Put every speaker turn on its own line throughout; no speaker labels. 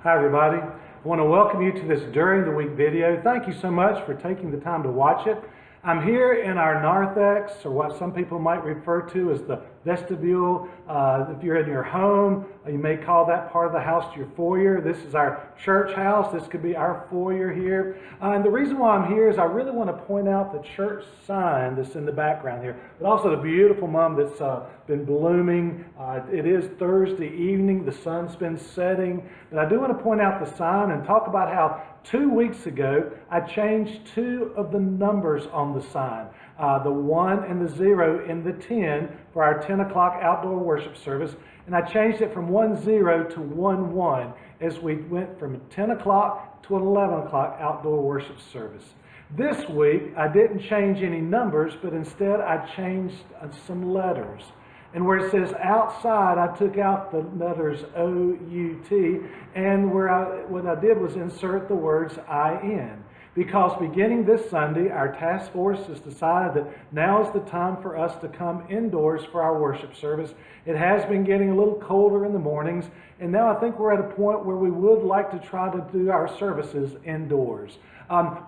Hi everybody. I want to welcome you to this During the Week video. Thank you so much for taking the time to watch it. I'm here in our Narthex, or what some people might refer to as the vestibule. If you're in your home, you may call that part of the house your foyer. This is our church house. This could be our foyer here. And the reason why I'm here is I really want to point out the church sign that's in the background here, but also the beautiful mum that's been blooming. It is Thursday evening. The sun's been setting. But I do want to point out the sign and talk about how 2 weeks ago, I changed two of the numbers on the sign, the 1 and the 0 in the 10 for our 10 o'clock outdoor worship service, and I changed it from 1-0 to 1-1 as we went from 10 o'clock to an 11 o'clock outdoor worship service. This week, I didn't change any numbers, but instead I changed some letters. And where it says outside, I took out the letters O-U-T, and what I did was insert the words I-N. Because beginning this Sunday, our task force has decided that now is the time for us to come indoors for our worship service. It has been getting a little colder in the mornings, and now I think we're at a point where we would like to try to do our services indoors.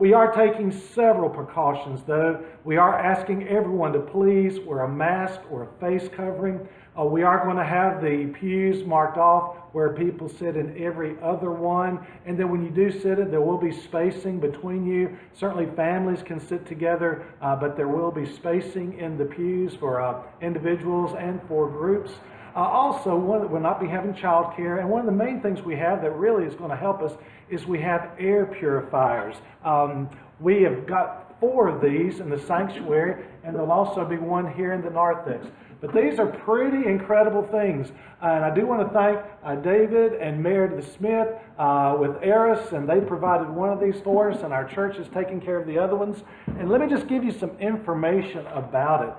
We are taking several precautions, though. We are asking everyone to please wear a mask or a face covering. We are going to have the pews marked off where people sit in every other one. And then when you do sit it, there will be spacing between you. Certainly families can sit together, but there will be spacing in the pews for individuals and for groups. Also, we'll not be having child care, and one of the main things we have that really is going to help us is we have air purifiers. We have got 4 of these in the sanctuary, and there'll also be one here in the Narthex. But these are pretty incredible things, and I do want to thank David and Meredith Smith with Eris, and they provided one of these for us, and our church is taking care of the other ones. And let me just give you some information about it,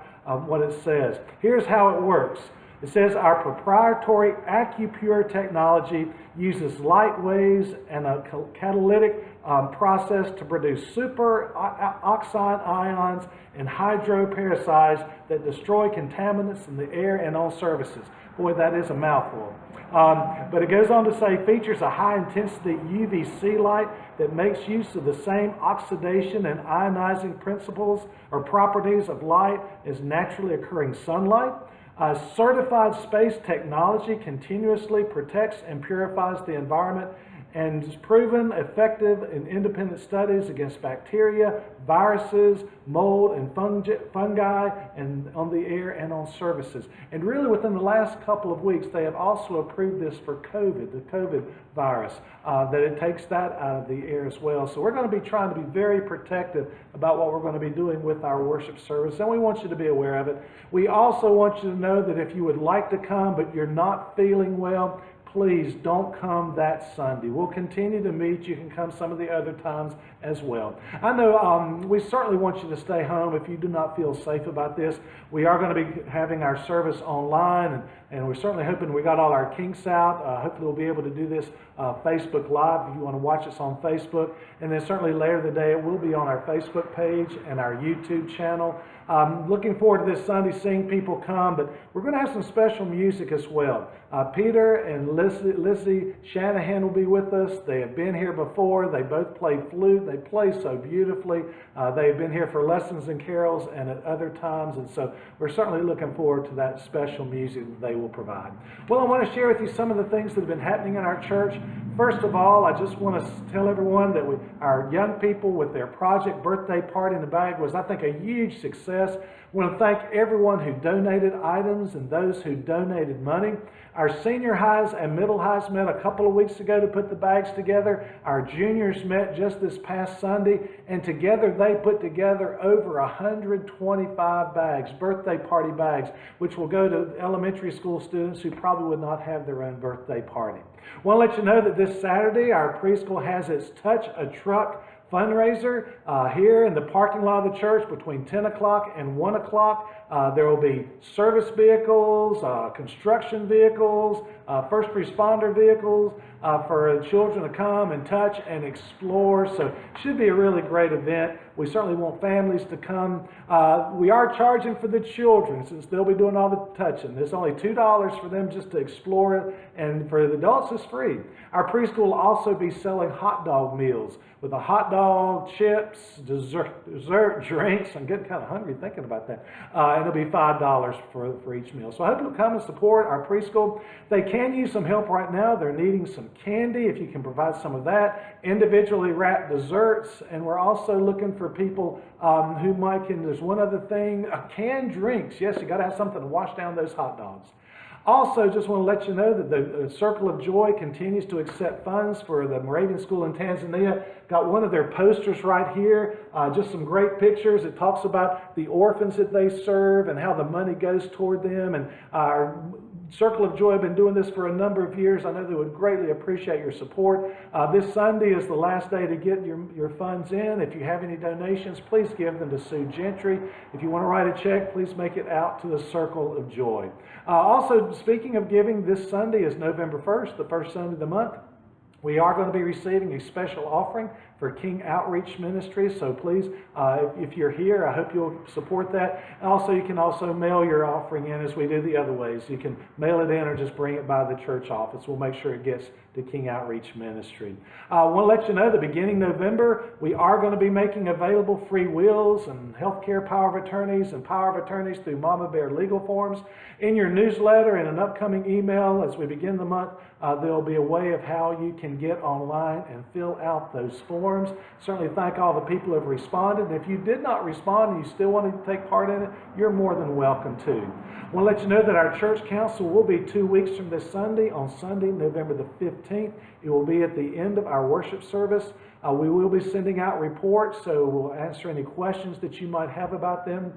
what it says. Here's how it works. It says our proprietary AccuPure technology uses light waves and a catalytic process to produce superoxide ions and hydroperoxides that destroy contaminants in the air and on surfaces. Boy, that is a mouthful. But it goes on to say features a high-intensity UVC light that makes use of the same oxidation and ionizing principles or properties of light as naturally occurring sunlight. Certified space technology continuously protects and purifies the environment and is proven effective in independent studies against bacteria, viruses, mold, and fungi and on the air and on surfaces. And really within the last couple of weeks, they have also approved this for COVID, the COVID virus, that it takes that out of the air as well. So we're going to be trying to be very protective about what we're going to be doing with our worship service, and we want you to be aware of it. We also want you to know that if you would like to come but you're not feeling well, please don't come that Sunday. We'll continue to meet. You can come some of the other times as well. I know we certainly want you to stay home if you do not feel safe about this. We are going to be having our service online, and we're certainly hoping we got all our kinks out. Hopefully we'll be able to do this Facebook Live if you want to watch us on Facebook. And then certainly later in the day it will be on our Facebook page and our YouTube channel. Looking forward to this Sunday, seeing people come, but we're going to have some special music as well. Peter and Lizzie Shanahan will be with us. They have been here before. They both play flute. They play so beautifully. They've been here for lessons and carols and at other times, and so we're certainly looking forward to that special music that they will provide. Well, I want to share with you some of the things that have been happening in our church. First of all, I just want to tell everyone that our young people with their project birthday party in the bag was, I think, a huge success. I want to thank everyone who donated items and those who donated money. Our senior highs and middle highs met a couple of weeks ago to put the bags together. Our juniors met just this past Sunday, and together they put together over 125 bags, birthday party bags, which will go to elementary school students who probably would not have their own birthday party. I want to let you know that this Saturday our preschool has its Touch a Truck fundraiser here in the parking lot of the church between 10 o'clock and 1 o'clock. There will be service vehicles, construction vehicles, first responder vehicles for children to come and touch and explore. So it should be a really great event. We certainly want families to come. We are charging for the children since they'll be doing all the touching. There's only $2 for them just to explore it, and for the adults it's free. Our preschool will also be selling hot dog meals with a hot dog, chips, dessert, drinks. I'm getting kind of hungry thinking about that. And it'll be $5 for each meal. So I hope you'll come and support our preschool. They can use some help right now. They're needing some candy, if you can provide some of that, individually wrapped desserts, and we're also looking for people who might can, there's one other thing, canned drinks. Yes, you got to have something to wash down those hot dogs. Also, just want to let you know that the Circle of Joy continues to accept funds for the Moravian School in Tanzania. Got one of their posters right here, just some great pictures. It talks about the orphans that they serve and how the money goes toward them. And our Circle of Joy have been doing this for a number of years. I know they would greatly appreciate your support. This Sunday is the last day to get your funds in. If you have any donations, please give them to Sue Gentry. If you want to write a check, please make it out to the Circle of Joy. Also, speaking of giving, this Sunday is November 1st, the first Sunday of the month. We are going to be receiving a special offering for King Outreach Ministries, so please, if you're here, I hope you'll support that. And also, you can also mail your offering in as we do the other ways. You can mail it in or just bring it by the church office. We'll make sure it gets to King Outreach Ministry. I want to let you know that beginning November, we are going to be making available free wills and healthcare power of attorneys and power of attorneys through Mama Bear legal forms. In your newsletter and an upcoming email as we begin the month, there will be a way of how you can get online and fill out those forms. Certainly thank all the people who have responded. And if you did not respond and you still want to take part in it, you're more than welcome to. I want to let you know that our church council will be 2 weeks from this Sunday, on Sunday, November the 15th. It will be at the end of our worship service. We will be sending out reports, so we'll answer any questions that you might have about them.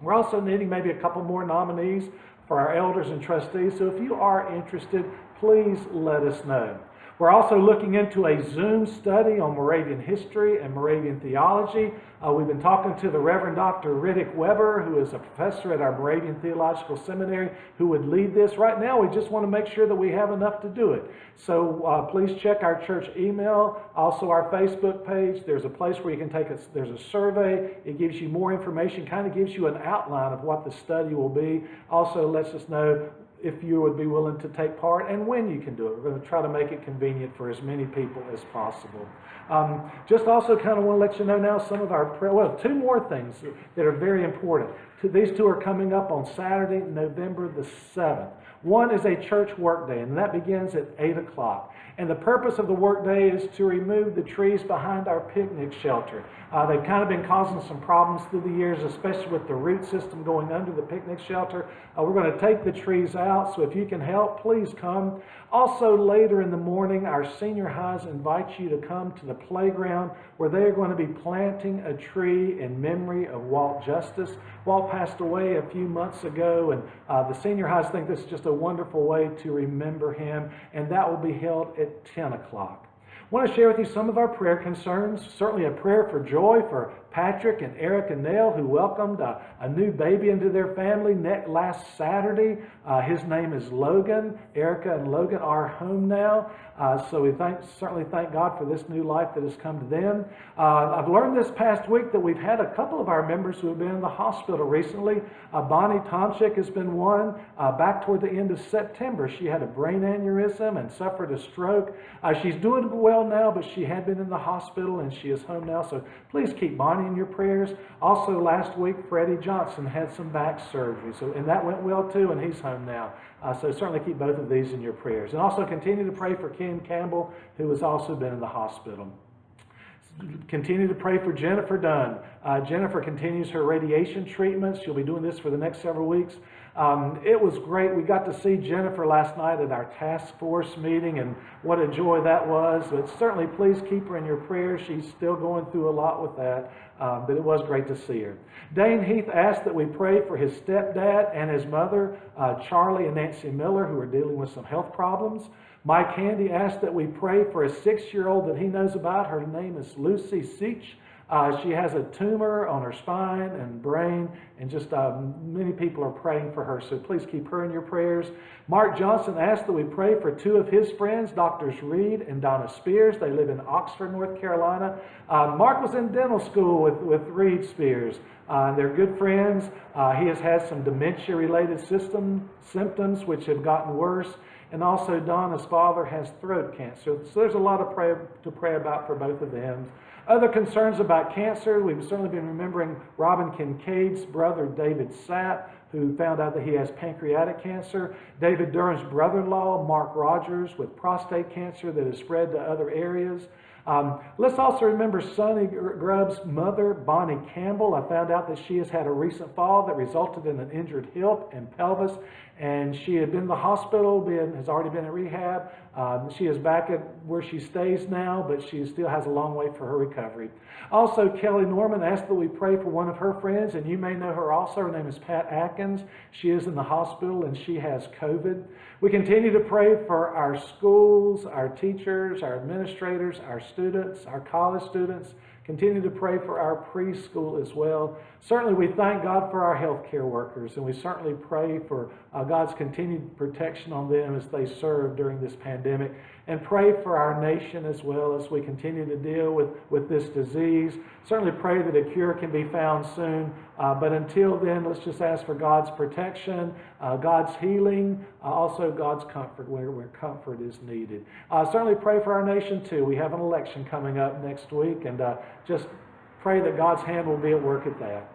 We're also needing maybe a couple more nominees for our elders and trustees, so if you are interested, please let us know. We're also looking into a Zoom study on Moravian history and Moravian theology. We've been talking to the Reverend Dr. Riddick Weber, who is a professor at our Moravian Theological Seminary, who would lead this. Right now, we just want to make sure that we have enough to do it. So please check our church email, also our Facebook page. There's a place where you can take there's a survey. It gives you more information, kind of gives you an outline of what the study will be. Also lets us know if you would be willing to take part and when you can do it. We're going to try to make it convenient for as many people as possible. Just also kind of want to let you know now some of our two more things that are very important. These two are coming up on Saturday, November the 7th. One is a church work day, and that begins at 8 o'clock. And the purpose of the work day is to remove the trees behind our picnic shelter. They've kind of been causing some problems through the years, especially with the root system going under the picnic shelter. We're going to take the trees out, so if you can help, please come. Also, later in the morning, our senior highs invite you to come to the playground where they are going to be planting a tree in memory of Walt Justice. Walt passed away a few months ago, and the senior highs think this is just a wonderful way to remember him, and that will be held at 10 o'clock. I want to share with you some of our prayer concerns. Certainly a prayer for joy for Patrick and Erica Nail, who welcomed a new baby into their family last Saturday. His name is Logan. Erica and Logan are home now. So we certainly thank God for this new life that has come to them. I've learned this past week that we've had a couple of our members who have been in the hospital recently. Bonnie Tomczyk has been one. Back toward the end of September, she had a brain aneurysm and suffered a stroke. She's doing well now, but she had been in the hospital and she is home now. So please keep Bonnie in your prayers. Also, last week, Freddie Johnson had some back surgery, and that went well too, and he's home now. So certainly keep both of these in your prayers. And also continue to pray for Ken Campbell, who has also been in the hospital. Continue to pray for Jennifer Dunn. Jennifer continues her radiation treatments. She'll be doing this for the next several weeks. It was great. We got to see Jennifer last night at our task force meeting, and what a joy that was. But certainly please keep her in your prayers. She's still going through a lot with that, but it was great to see her. Dane Heath asked that we pray for his stepdad and his mother, Charlie and Nancy Miller, who are dealing with some health problems. Mike Handy asked that we pray for a 6-year-old that he knows about. Her name is Lucy Seach. She has a tumor on her spine and brain, and just many people are praying for her. So please keep her in your prayers. Mark Johnson asked that we pray for two of his friends, Drs. Reed and Donna Spears. They live in Oxford, North Carolina. Mark was in dental school with Reed Spears. They're good friends. He has had some dementia-related symptoms which have gotten worse. And also Donna's father has throat cancer. So there's a lot to pray about for both of them. Other concerns about cancer, we've certainly been remembering Robin Kincaid's brother, David Sapp, who found out that he has pancreatic cancer. David Durham's brother-in-law, Mark Rogers, with prostate cancer that has spread to other areas. Let's also remember Sonny Grubb's mother, Bonnie Campbell. I found out that she has had a recent fall that resulted in an injured hip and pelvis, and she had been in the hospital, has already been in rehab. She is back at where she stays now, but she still has a long way for her recovery. Also, Kelly Norman asked that we pray for one of her friends, and you may know her also. Her name is Pat Atkins. She is in the hospital, and she has COVID. We continue to pray for our schools, our teachers, our administrators, our students, our college students. Continue to pray for our preschool as well. Certainly we thank God for our healthcare workers, and we certainly pray for God's continued protection on them as they serve during this pandemic, and pray for our nation as well as we continue to deal with this disease. Certainly pray that a cure can be found soon, but until then, let's just ask for God's protection, God's healing, also God's comfort where comfort is needed. Certainly pray for our nation too. We have an election coming up next week, and just pray that God's hand will be at work at that.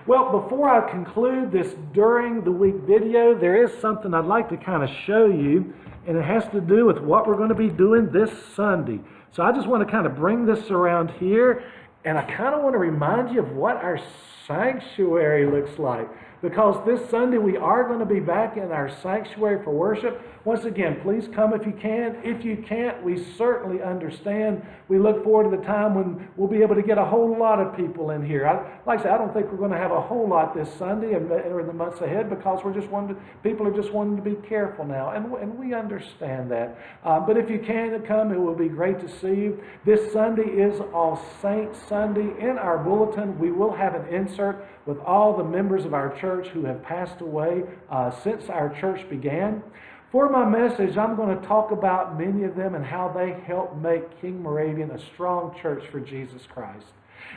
Well, before I conclude this During the Week video, there is something I'd like to kind of show you, and it has to do with what we're going to be doing this Sunday. So I just want to kind of bring this around here, and I kind of want to remind you of what our sanctuary looks like. Because this Sunday we are going to be back in our sanctuary for worship. Once again, please come if you can. If you can't, we certainly understand. We look forward to the time when we'll be able to get a whole lot of people in here. Like I said, I don't think we're going to have a whole lot this Sunday or in the months ahead, because people are just wanting to be careful now, and we understand that. But if you can come, it will be great to see you. This Sunday is All Saints Sunday. In our bulletin, we will have an insert with all the members of our church who have passed away since our church began. For my message, I'm going to talk about many of them and how they helped make King Moravian a strong church for Jesus Christ.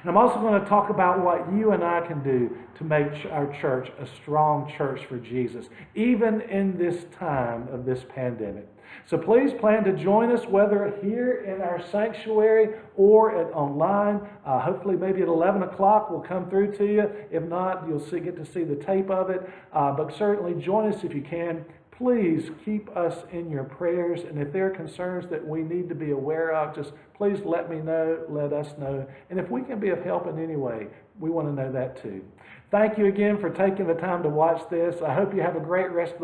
And I'm also going to talk about what you and I can do to make our church a strong church for Jesus, even in this time of this pandemic. So please plan to join us, whether here in our sanctuary or online. Hopefully maybe at 11 o'clock we'll come through to you. If not, you'll get to see the tape of it. But certainly join us if you can. Please keep us in your prayers, and if there are concerns that we need to be aware of, just please let me know, let us know. And if we can be of help in any way, we want to know that too. Thank you again for taking the time to watch this. I hope you have a great rest of the